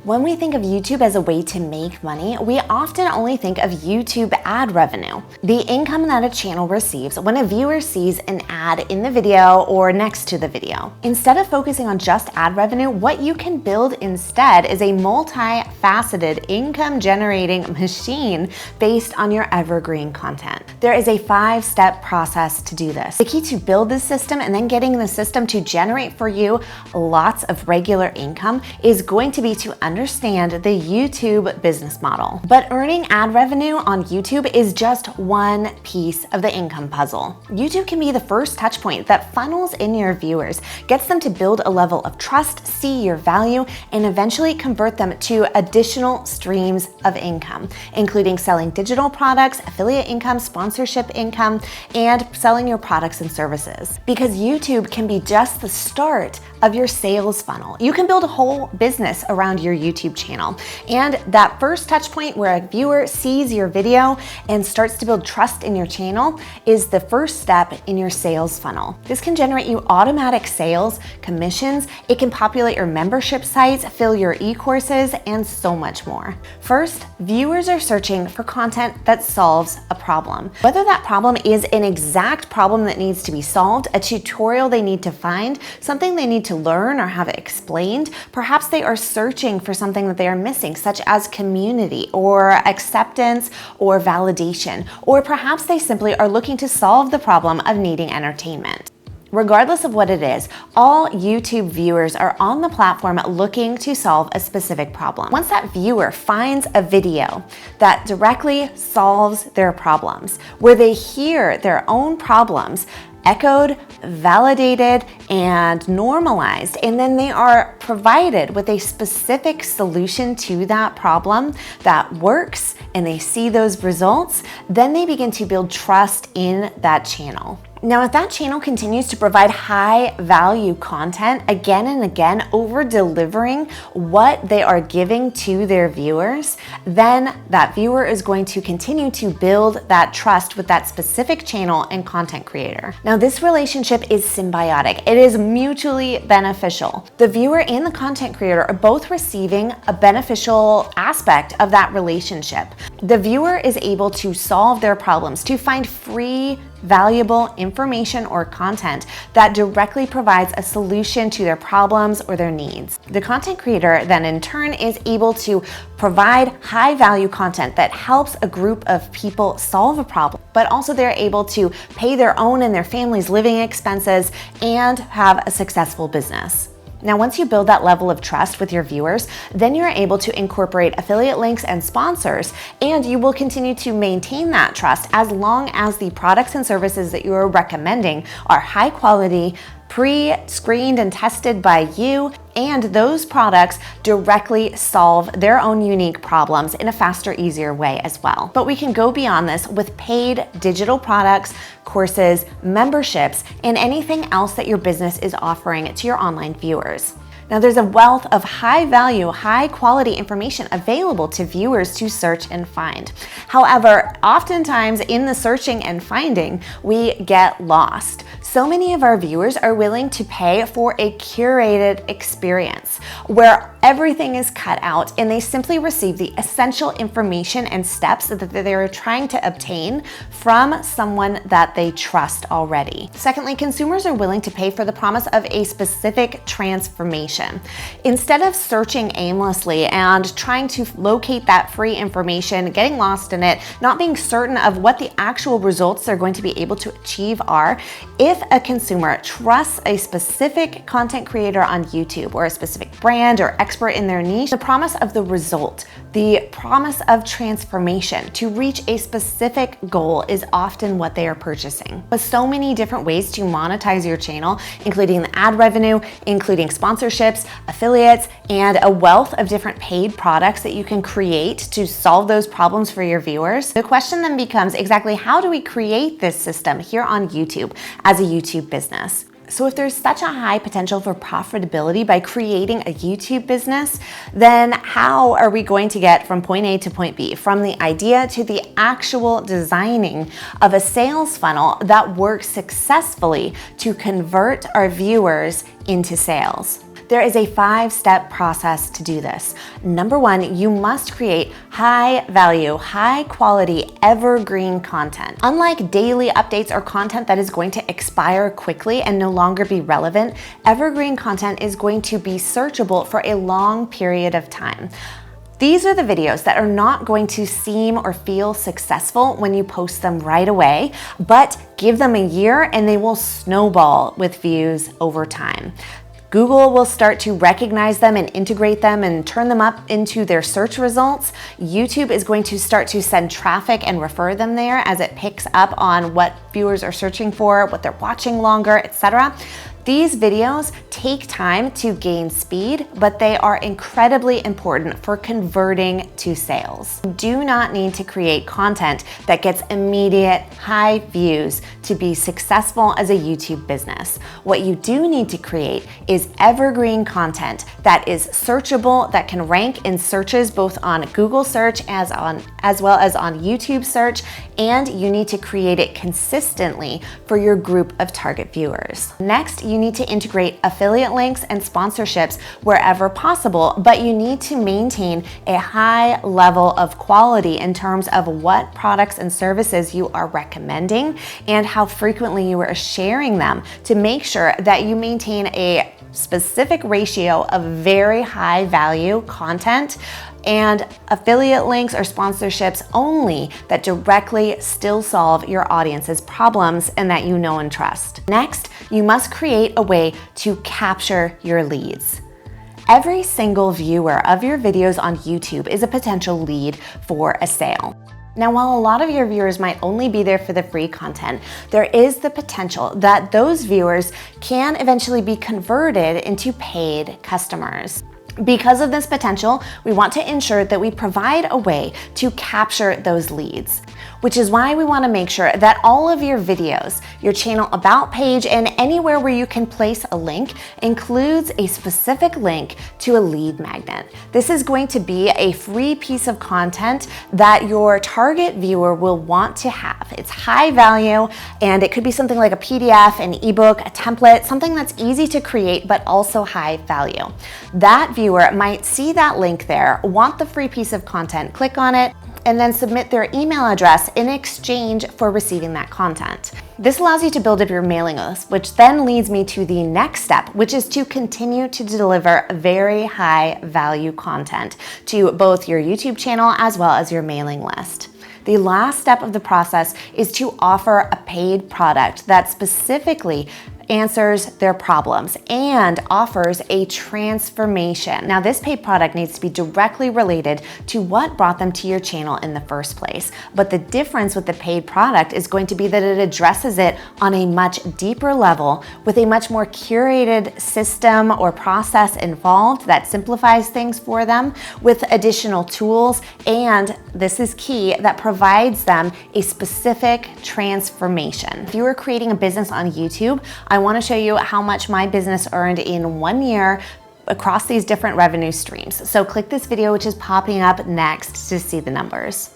When we think of YouTube as a way to make money, we often only think of YouTube ad revenue, the income that a channel receives when a viewer sees an ad in the video or next to the video. Instead of focusing on just ad revenue, what you can build instead is a multifaceted income-generating machine based on your evergreen content. There is a 5-step process to do this. The key to build this system and then getting the system to generate for you lots of regular income is going to be to understand the YouTube business model. But earning ad revenue on YouTube is just one piece of the income puzzle. YouTube can be the first touch point that funnels in your viewers, gets them to build a level of trust, see your value, and eventually convert them to additional streams of income, including selling digital products, affiliate income, sponsorship income, and selling your products and services. Because YouTube can be just the start of your sales funnel. You can build a whole business around your YouTube channel. And that first touch point where a viewer sees your video and starts to build trust in your channel is the first step in your sales funnel. This can generate you automatic sales, commissions, it can populate your membership sites, fill your e-courses, and so much more. First, viewers are searching for content that solves a problem. Whether that problem is an exact problem that needs to be solved, a tutorial they need to find, something they need to learn or have explained, perhaps they are searching for something that they are missing, such as community or acceptance or validation, or perhaps they simply are looking to solve the problem of needing entertainment. Regardless of what it is, all YouTube viewers are on the platform looking to solve a specific problem. Once that viewer finds a video that directly solves their problems, where they hear their own problems echoed, validated, and normalized, and then they are provided with a specific solution to that problem that works, and they see those results, then they begin to build trust in that channel. Now, if that channel continues to provide high value content again and again, over delivering what they are giving to their viewers, then that viewer is going to continue to build that trust with that specific channel and content creator. Now, this relationship is symbiotic. It is mutually beneficial. The viewer and the content creator are both receiving a beneficial aspect of that relationship. The viewer is able to solve their problems, to find free, valuable information or content that directly provides a solution to their problems or their needs. The content creator then in turn is able to provide high value content that helps a group of people solve a problem, but also they're able to pay their own and their family's living expenses and have a successful business. Now, once you build that level of trust with your viewers, then you're able to incorporate affiliate links and sponsors, and you will continue to maintain that trust as long as the products and services that you are recommending are high quality, pre-screened and tested by you, and those products directly solve their own unique problems in a faster, easier way as well. But we can go beyond this with paid digital products, courses, memberships, and anything else that your business is offering to your online viewers. Now, there's a wealth of high value, high quality information available to viewers to search and find. However, oftentimes in the searching and finding, we get lost. So many of our viewers are willing to pay for a curated experience where everything is cut out and they simply receive the essential information and steps that they're trying to obtain from someone that they trust already. Secondly, consumers are willing to pay for the promise of a specific transformation. Instead of searching aimlessly and trying to locate that free information, getting lost in it, not being certain of what the actual results they're going to be able to achieve are, if a consumer trusts a specific content creator on YouTube or a specific brand or expert in their niche, the promise of the result, the promise of transformation to reach a specific goal is often what they are purchasing. With so many different ways to monetize your channel, including the ad revenue, including sponsorships, affiliates, and a wealth of different paid products that you can create to solve those problems for your viewers, the question then becomes exactly how do we create this system here on YouTube as a YouTube business? So if there's such a high potential for profitability by creating a YouTube business, then how are we going to get from point A to point B, from the idea to the actual designing of a sales funnel that works successfully to convert our viewers into sales? There is a 5-step process to do this. Number 1, you must create high value, high quality, evergreen content. Unlike daily updates or content that is going to expire quickly and no longer be relevant, evergreen content is going to be searchable for a long period of time. These are the videos that are not going to seem or feel successful when you post them right away, but give them a year and they will snowball with views over time. Google will start to recognize them and integrate them and turn them up into their search results. YouTube is going to start to send traffic and refer them there as it picks up on what viewers are searching for, what they're watching longer, etc. These videos take time to gain speed, but they are incredibly important for converting to sales. You do not need to create content that gets immediate high views to be successful as a YouTube business. What you do need to create is evergreen content that is searchable, that can rank in searches both on Google search as well as on YouTube search, and you need to create it consistently for your group of target viewers. Next, you need to integrate affiliate links and sponsorships wherever possible, but you need to maintain a high level of quality in terms of what products and services you are recommending and how frequently you are sharing them to make sure that you maintain a specific ratio of very high value content and affiliate links or sponsorships only that directly still solve your audience's problems and that you know and trust. Next, you must create a way to capture your leads. Every single viewer of your videos on YouTube is a potential lead for a sale. Now, while a lot of your viewers might only be there for the free content, there is the potential that those viewers can eventually be converted into paid customers. Because of this potential, we want to ensure that we provide a way to capture those leads, which is why we want to make sure that all of your videos, your channel about page, and anywhere where you can place a link includes a specific link to a lead magnet. This is going to be a free piece of content that your target viewer will want to have. It's high value, and it could be something like a PDF, an ebook, a template, something that's easy to create but also high value. That viewer might see that link there, want the free piece of content, click on it, and then submit their email address in exchange for receiving that content. This allows you to build up your mailing list, which then leads me to the next step, which is to continue to deliver very high value content to both your YouTube channel as well as your mailing list. The last step of the process is to offer a paid product that specifically answers their problems and offers a transformation. Now, this paid product needs to be directly related to what brought them to your channel in the first place. But the difference with the paid product is going to be that it addresses it on a much deeper level with a much more curated system or process involved that simplifies things for them with additional tools. And this is key, that provides them a specific transformation. If you are creating a business on YouTube, I want to show you how much my business earned in 1 year across these different revenue streams. So click this video, which is popping up next, to see the numbers.